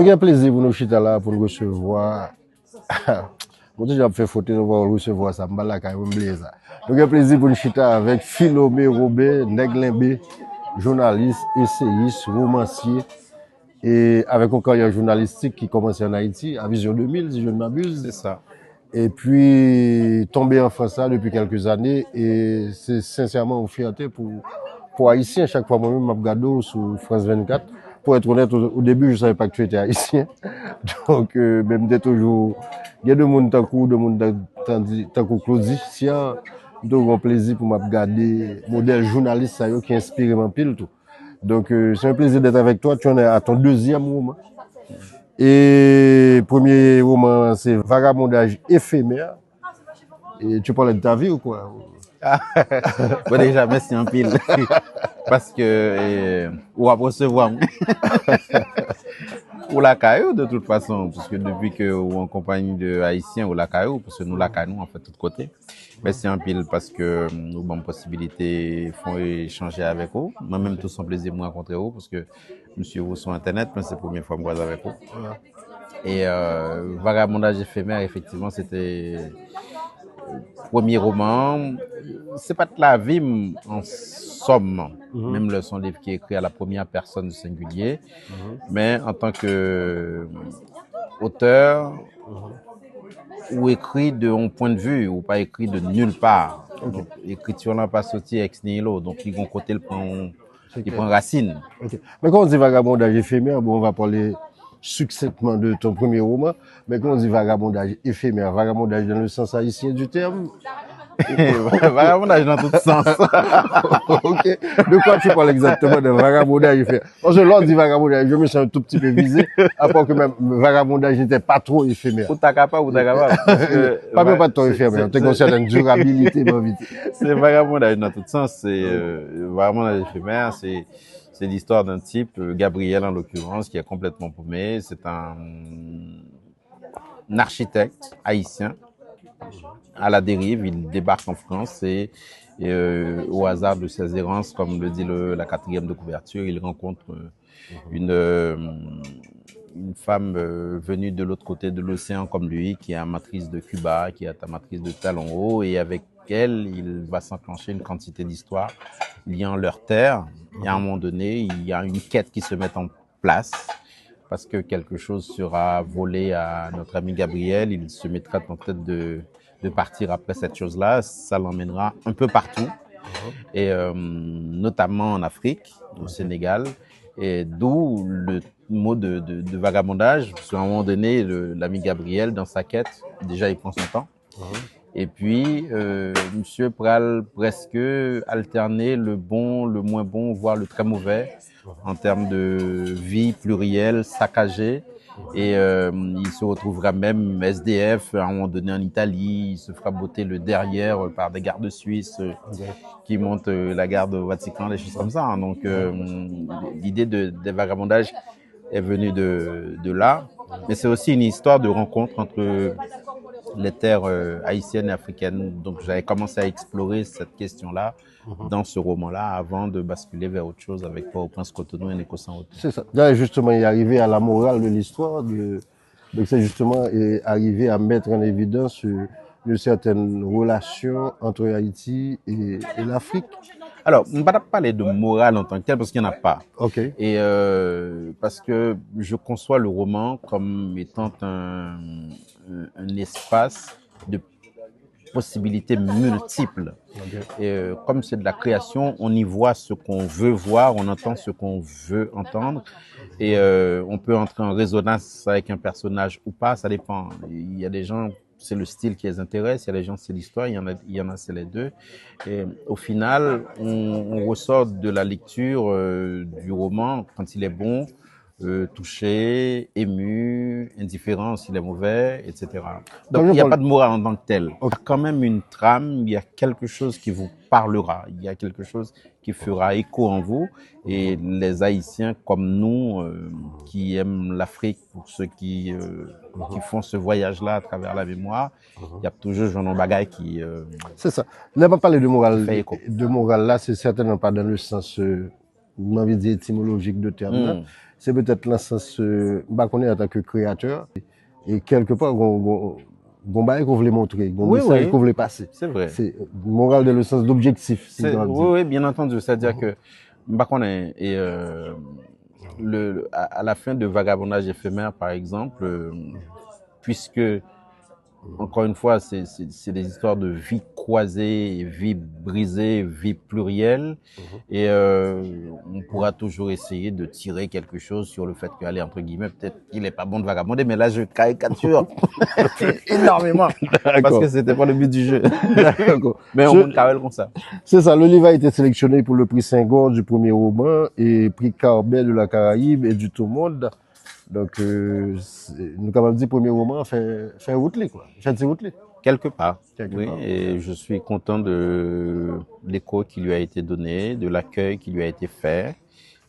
Nous avons plaisir pour nous chiter là, pour nous recevoir. Moi, j'ai fait photo, nous allons recevoir ça. Nous avons plaisir pour nous chiter avec Philomé Robert, Neglimbe, journaliste, essayiste, romancier, et avec une carrière journalistique qui commence en Haïti, à Vision 2000, si je ne m'abuse. C'est ça. Et puis, tombé en France là depuis quelques années, et c'est sincèrement une fierté pour Haïtiens. Chaque fois, moi-même, je regarde sur France 24. Pour être honnête, au début, je ne savais pas que tu étais haïtien. Donc, même dès toujours, il y a des gens tant que Claudie, si j'ai un plaisir pour me regarder modèle journaliste ça, qui inspire mon pile tout. Donc, c'est un plaisir d'être avec toi. Tu en es à ton deuxième roman. Et premier roman, c'est Vagabondage éphémère. Et tu parlais de ta vie ou quoi? Bon, déjà, merci en pile. Parce que, on va recevoir ou la caillou de toute façon, parce que depuis que ou en compagnie de Haïtiens ou la caillou, parce que nous la caillou en fait de tous côtés. Merci en pile parce que nous avons possibilité font échanger avec vous. Moi-même tout son plaisir de me rencontrer vous parce que monsieur vous sur internet, mais c'est la première fois que je me vois avec vous. Et Vagabondage éphémère, effectivement, c'était premier roman. C'est pas de la vie en somme, même le son livre qui est écrit à la première personne du singulier, mais en tant que auteur ou écrit de mon point de vue ou pas écrit de nulle part. Donc, l'écriture n'a pas sorti ex nihilo, donc il côté il prend racine. Okay. Mais quand on dit Vagabondage éphémère, bon, on va parler succinctement de ton premier roman, mais quand on dit Vagabondage éphémère, vagabondage dans le sens haïtien du terme? Vagabondage dans tout sens. Ok. De quoi tu parles exactement de vagabondage éphémère? Parce que l'on dit vagabondage, je me sens un tout petit peu visé, à part que même vagabondage n'était pas trop éphémère. Ou t'as capable. Pas trop éphémère, tu as une certaine durabilité, ma vie. C'est vagabondage dans tout sens, c'est vagabondage éphémère, c'est l'histoire d'un type, Gabriel en l'occurrence, qui est complètement paumé. C'est un architecte haïtien à la dérive. Il débarque en France et au hasard de ses errances, comme le dit la quatrième de couverture, il rencontre une femme venue de l'autre côté de l'océan comme lui, qui est amatrice de Cuba, qui est amatrice de talons hauts, et avec elle, il va s'enclencher une quantité d'histoires liant leur terre. Et à un moment donné, il y a une quête qui se met en place parce que quelque chose sera volé à notre ami Gabriel. Il se mettra en tête de partir après cette chose-là. Ça l'emmènera un peu partout, et notamment en Afrique, au Sénégal. Et d'où le mot de vagabondage, parce qu'à un moment donné, l'ami Gabriel, dans sa quête, déjà il prend son temps. Et puis, monsieur pral presque alterner le bon, le moins bon, voire le très mauvais, en termes de vie plurielle, saccagée. Et il se retrouvera même SDF à un moment donné en Italie. Il se fera botter le derrière par des gardes suisses qui montent la garde au Vatican, des choses comme ça. Hein. Donc, l'idée des vagabondages est venue de là. Mais c'est aussi une histoire de rencontre entre les terres haïtiennes et africaines. Donc, j'avais commencé à explorer cette question-là dans ce roman-là avant de basculer vers autre chose avec Port-au-Prince, Cotonou et Néco-Saint-Otto. C'est ça. Là, justement, il est arrivé à la morale de l'histoire. Donc, c'est justement arrivé à mettre en évidence une certaine relation entre Haïti et l'Afrique. Alors, on ne va pas parler de morale en tant que tel parce qu'il n'y en a pas. Ok. Et parce que je conçois le roman comme étant un espace de possibilités multiples. Okay. Et comme c'est de la création, on y voit ce qu'on veut voir, on entend ce qu'on veut entendre. Et on peut entrer en résonance avec un personnage ou pas, ça dépend. Il y a des gens, c'est le style qui les intéresse, il y a des gens, c'est l'histoire, il y en a, c'est les deux. Et au final, on ressort de la lecture du roman, quand il est bon, touché, ému, indifférent s'il est mauvais, etc. Donc, il n'y a pas de morale en tant que tel. Il y a quand même une trame, il y a quelque chose qui vous parlera, il y a quelque chose qui fera écho en vous. Et les Haïtiens comme nous, qui aiment l'Afrique, pour ceux qui font ce voyage-là à travers la mémoire, il y a toujours Jean Bagay qui... c'est ça. Là, on va parler de morale. De morale là, c'est certainement pas dans le sens m'avez dit étymologique de terme, c'est peut-être dans le sens, bah, qu'on est en tant que créateur, et quelque part, on bail qu'on voulait montrer, on message qu'on voulait passer. C'est vrai. C'est moral dans le sens d'objectif. Oui, bien entendu. C'est-à-dire que, bah, qu'on est, et, à la fin de Vagabondage éphémère, par exemple, puisque encore une fois, c'est des histoires de vie croisée, vie brisée, vie plurielle. Et on pourra toujours essayer de tirer quelque chose sur le fait qu'aller, entre guillemets, peut-être qu'il n'est pas bon de vagabonder, mais là, je caricature énormément. Parce que c'était pas le but du jeu. Mais on peut carrément comme ça. C'est ça, le livre a été sélectionné pour le prix Senghor du premier roman et prix Carbet de la Caraïbe et du Tout Monde. Donc, nous avons dit premier roman, fait route quoi. Fait route Quelque part. Oui, et je suis content de l'écho qui lui a été donné, de l'accueil qui lui a été fait.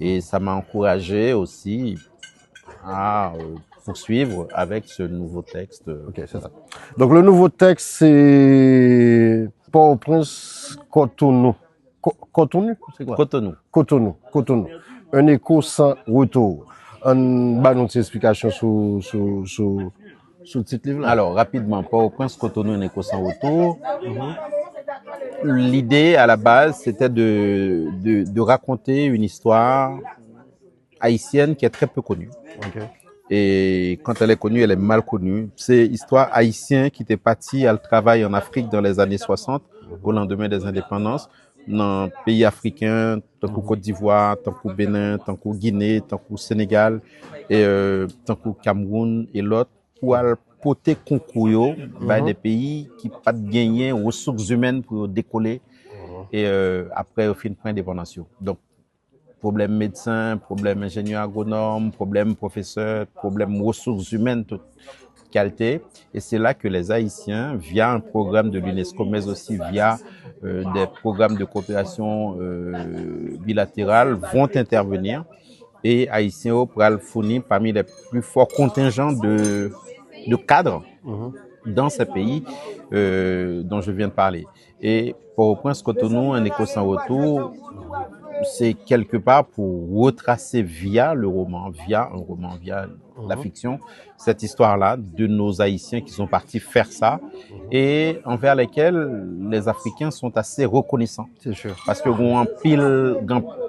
Et ça m'a encouragé aussi à poursuivre avec ce nouveau texte. Ok, c'est ça. Donc, le nouveau texte, c'est Port-au-Prince, Cotonou. Cotonou, c'est quoi? Cotonou. Un écho sans retour. On va nous explication sur le titre livre là. Alors, rapidement, Port-au-Prince, Cotonou, un écho sans retour. L'idée, à la base, c'était de raconter une histoire haïtienne qui est très peu connue. Okay. Et quand elle est connue, elle est mal connue. C'est l'histoire haïtienne qui était parti à le travail en Afrique dans les années 60, au lendemain des indépendances, dans pays africains, tant qu'au Côte d'Ivoire, tant qu'au Bénin, tant qu'au Guinée, tant qu'au Sénégal, et tant qu'au Cameroun et l'autre, pour porter concours des pays qui pas de gagner ressources humaines pour décoller et après au fin de indépendance. Donc problème médecin, problème ingénieur agronome, problème professeur, problème ressources humaines, toute qualité. Et c'est là que les Haïtiens, via un programme de l'UNESCO, mais aussi via des programmes de coopération bilatérale, vont intervenir. Et Haïtiens au pral fournir parmi les plus forts contingents de cadres dans ces pays dont je viens de parler. Et Port-au-Prince, Cotonou, un écho sans retour, c'est quelque part pour retracer via le roman, via la fiction, cette histoire-là de nos Haïtiens qui sont partis faire ça et envers lesquels les Africains sont assez reconnaissants. C'est sûr. Parce que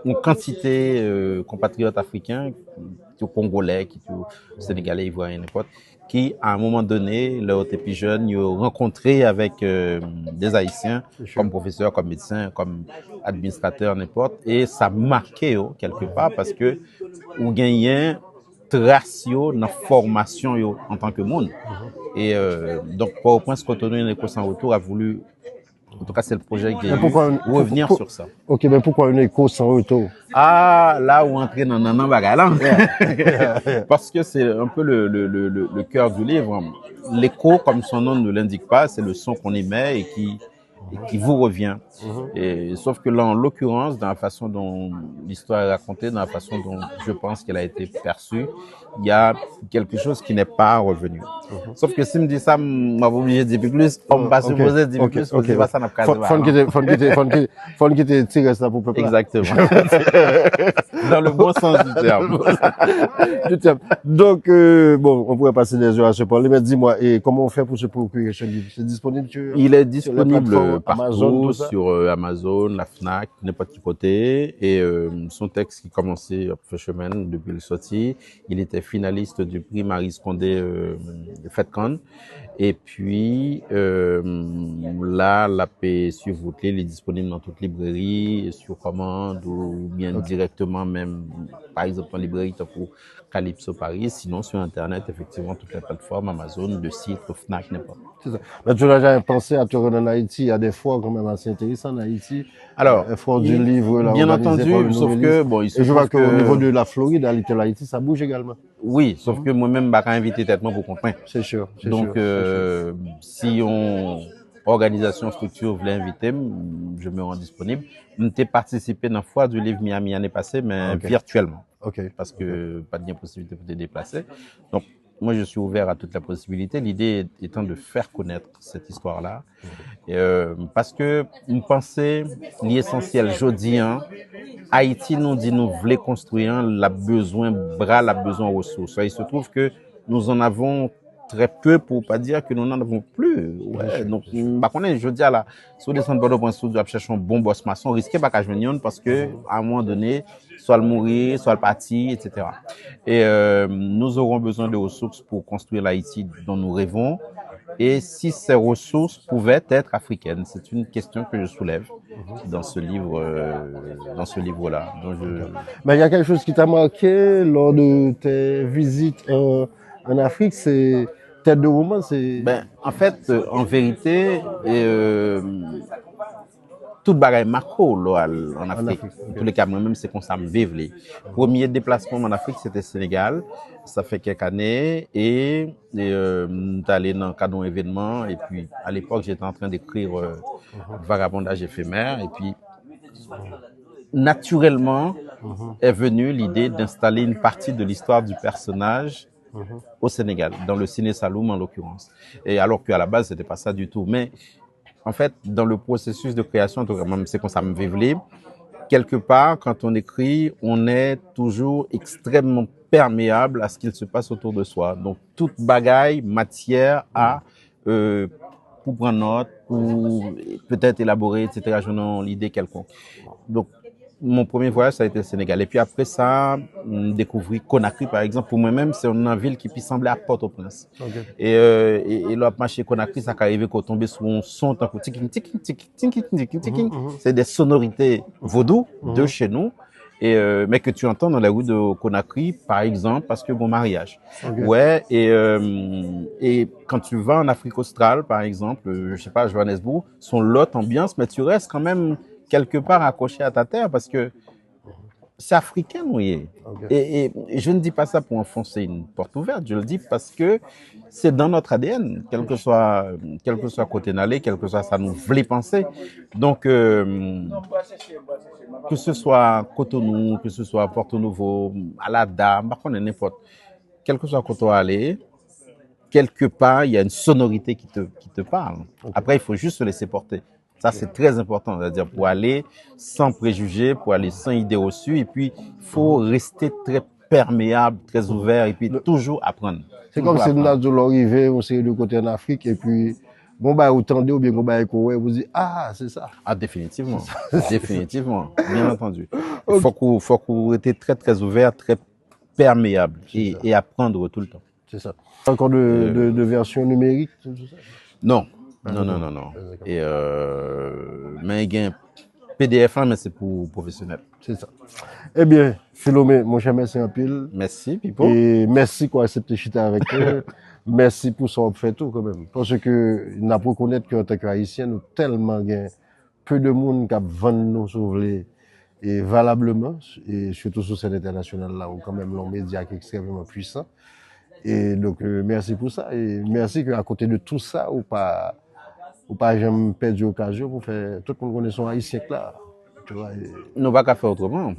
une quantité compatriotes africains, qui sont congolais, qui sont sénégalais, ivoiriens, n'importe, qui, à un moment donné, leur étaient plus jeunes, ils ont rencontré avec des Haïtiens, comme professeurs, comme médecins, comme administrateurs, n'importe, et ça marquait quelque part parce que vous gagnez ratio dans la formation en tant que monde. Et donc, Port-au-Prince, Cotonou, un écho sans retour a voulu, en tout cas, c'est le projet qui est revenir sur ça. Ok, mais pourquoi un écho sans retour? Ah, là où entrer dans un bagage. Parce que c'est un peu le cœur du livre. L'écho, comme son nom ne l'indique pas, c'est le son qu'on émet et qui vous revient. Et, sauf que là, en l'occurrence, dans la façon dont l'histoire est racontée, dans la façon dont je pense qu'elle a été perçue, il y a quelque chose qui n'est pas revenu. Sauf que si me dit ça, m'a obligé de dire plus, on m'a supposé dire plus, on dit pas ça n'a pas Faut qui te tire ça pour peuple. Exactement. Dans le bon sens du terme. Donc, bon, on pourrait passer des heures à se parler, mais dis-moi, et comment on fait pour se procurer ce livre? C'est disponible sur... Il est disponible partout, Amazon, sur Amazon, la Fnac, n'importe quel côté. Et son texte qui commençait à faire chemin depuis le sorti, il était finaliste du prix Marie Condé FedCon. Et puis là, la paix sur votre il est disponible dans toute librairie, sur commande ou bien directement même, par exemple en librairie pour Calypso Paris. Sinon sur Internet, effectivement, toutes les plateformes, Amazon, le site, le Fnac, n'importe. C'est ça. Mais tu n'as jamais pensé à te rendre en Haïti? Il y a des fois quand même assez intéressantes en Haïti. Alors, fort du livre, là, bien entendu, sauf que bon, il se et je vois qu'au que niveau de la Floride, à Little Haïti, ça bouge également. Oui, sauf que moi-même, bah, invité tête pour comprendre. C'est sûr. Donc, si organisation structure voulait inviter, je me rends disponible. J'ai participé dans la foire du livre Miami l'année passée, mais virtuellement. Ok. Parce que pas de possibilité pour te déplacer. Donc, moi, je suis ouvert à toute la possibilité. L'idée étant de faire connaître cette histoire-là. Parce que nous pensons l'essentiel, je dis, Haïti nous dit nous voulons construire, la besoin bras, la besoin ressources. Il se trouve que nous en avons très peu pour pas dire que nous n'en avons plus. Ouais, donc, bah, je dis à la, si vous descendez Bordeaux, vous chercher un bon boss maçon, risquez pas qu'à joindre parce que, à un moment donné, soit le mourir, soit le partir, etc. Et, nous aurons besoin de ressources pour construire l'Haïti dont nous rêvons. Et si ces ressources pouvaient être africaines, c'est une question que je soulève dans ce livre-là. Mais il y a quelque chose qui t'a marqué lors de tes visites en Afrique, c'est Tête de Woman, c'est. Ben, en fait, en vérité, tout bagaille macro là, en Afrique. En tous les cas, moi-même, c'est comme ça me vive. Premier déplacement en Afrique, c'était Sénégal. Ça fait quelques années et allé dans le cadre d'un événement. Et puis, à l'époque, j'étais en train d'écrire Vagabondage éphémère. Et puis, naturellement, est venue l'idée d'installer une partie de l'histoire du personnage au Sénégal, dans le Ciné Saloum en l'occurrence. Et alors qu'à la base, c'était pas ça du tout. Mais en fait, dans le processus de création, en tout cas, même c'est comme ça me vive, quelque part, quand on écrit, on est toujours extrêmement perméable à ce qu'il se passe autour de soi. Donc, toute bagaille, matière à pour prendre note, pour peut-être élaborer, etc. J'en ai l'idée quelconque. Donc, mon premier voyage, ça a été le Sénégal. Et puis après ça, découvrir Conakry, par exemple. Pour moi-même, c'est une ville qui peut sembler à Port-au-Prince. Okay. Et là, marcher Conakry, ça arrive qu'on tombe sur un son, tant que c'est des sonorités vaudou de chez nous. Et, mais que tu entends dans la rue de Conakry, par exemple, parce que bon mariage. Okay. Ouais, et quand tu vas en Afrique australe, par exemple, je sais pas, Johannesburg, son lot ambiance, mais tu restes quand même quelque part accroché à ta terre parce que c'est africain, oui. Okay. Et je ne dis pas ça pour enfoncer une porte ouverte, je le dis parce que c'est dans notre ADN, quel que soit côté n'allé, quel que soit ça nous voulait penser. Donc, que ce soit Cotonou, que ce soit Porto Novo, Alada, n'importe, quel que soit Cotonou aller, quelque part, il y a une sonorité qui te parle. Okay. Après, il faut juste se laisser porter. Ça, c'est très important, c'est-à-dire pour aller sans préjugés, pour aller sans idées reçues, et puis il faut rester très perméable, très ouvert, et puis toujours apprendre. C'est comme si nous avons arrivé, on s'est de côté en Afrique, et puis, bon, bah, vous tendez ou bien, bon, bah, vous dites, ah, c'est ça. Ah, définitivement. Définitivement. Bien entendu. Il faut qu'on reste très, très ouvert, très perméable, et apprendre tout le temps. C'est ça. Encore de version numérique, tout ça? Non. Non. Et mais il y a un PDF, mais c'est pour professionnels. C'est ça. Eh bien, Philomé, mon cher, merci un pile. Merci, Pipo. Et merci pour accepter chita avec toi. Merci pour ça, fait tout quand même. Parce que nous avons reconnaître qu'en tant qu'Haïtien, nous tellement gain peu de monde qui vendent nos sauver et valablement, et surtout sur scène internationale là où quand même l'on média qui est extrêmement puissant. Et donc, merci pour ça. Et merci qu'à côté de tout ça, ou pas jamais perdu l'occasion pour faire tout le monde connaît son haïtien là. Tu vois. Nous pas qu'à faire autrement.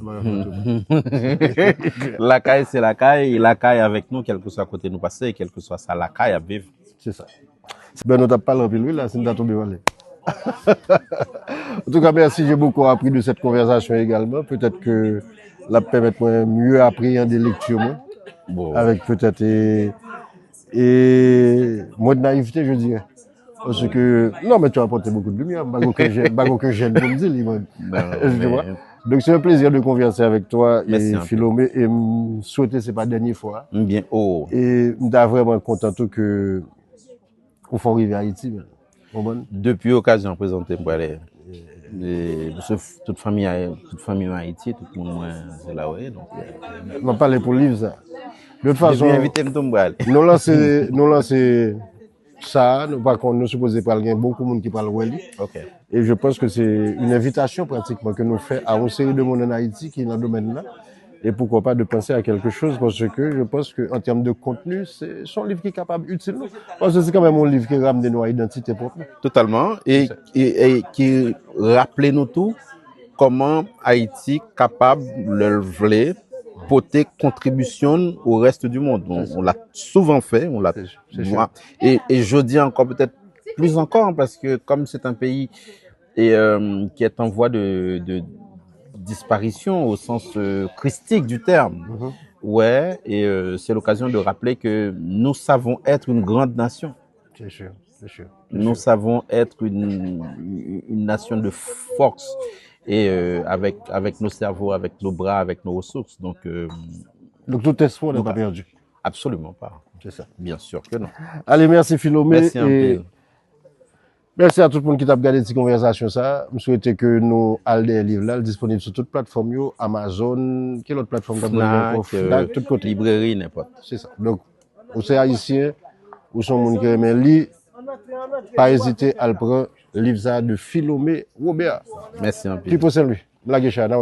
La caille, c'est la caille, et la caille avec nous, quel que soit côté nous passer, quel que soit ça, la caille à vivre. C'est ça. Ben, nous t'as pas l'empile, là, c'est nous tombé aller. En tout cas, merci, j'ai beaucoup appris de cette conversation également. Peut-être que la permettre mieux appréhender des lectures, moi. Bon. Avec peut-être et moins de naïveté, je dirais. Parce que, non, mais tu as apporté beaucoup de lumière, bago que j'aime pour me dire, tu vois. Donc, c'est un plaisir de converser avec toi. Merci et Philomé, et me souhaiter, c'est pas la dernière fois. Bien, oh. Et je vraiment content que, qu'on fasse arriver à Haïti, bon. Depuis l'occasion présentée, pour aller. Toute famille en Haïti, tout le monde, c'est là, ouais. Donc, on va parler pour le livre, ça. De toute façon, nous lancer ça, nous supposons qu'il y a beaucoup de monde qui parle Wally. Okay. Et je pense que c'est une invitation pratiquement que nous faisons à une série de monde en Haïti qui est dans le domaine là. Et pourquoi pas de penser à quelque chose parce que je pense qu'en termes de contenu, c'est son livre qui est capable utile. Parce que c'est quand même un livre qui ramène nos identités propres. Totalement. Et qui rappelle nous tout comment Haïti capable de le voler porter contribution au reste du monde. On l'a souvent fait, on l'a. sûr. Et je dis encore peut-être plus encore parce que comme c'est un pays qui est en voie de disparition au sens christique du terme. Ouais, et c'est l'occasion de rappeler que nous savons être une grande nation. C'est sûr, c'est sûr. Nous savons être une nation de force et avec nos cerveaux, avec nos bras, avec nos ressources. Donc tout espoir n'est pas perdu. Absolument pas. C'est ça. Bien sûr que non. Allez, merci Philomé. Merci un peu. Merci à tout le monde qui t'a regardé cette conversation. Je souhaite que nous allons des livres là, disponibles sur toutes les plateformes, Amazon, quelle autre plateforme Fnac, tout côté. Librairie, n'importe. C'est ça. Donc, vous êtes haïtien, ou sont monde qui aime lire, pas hésiter à le prendre, livre ça de Philomé Robert. Merci un peu. Qui possède lui? La guécha, là,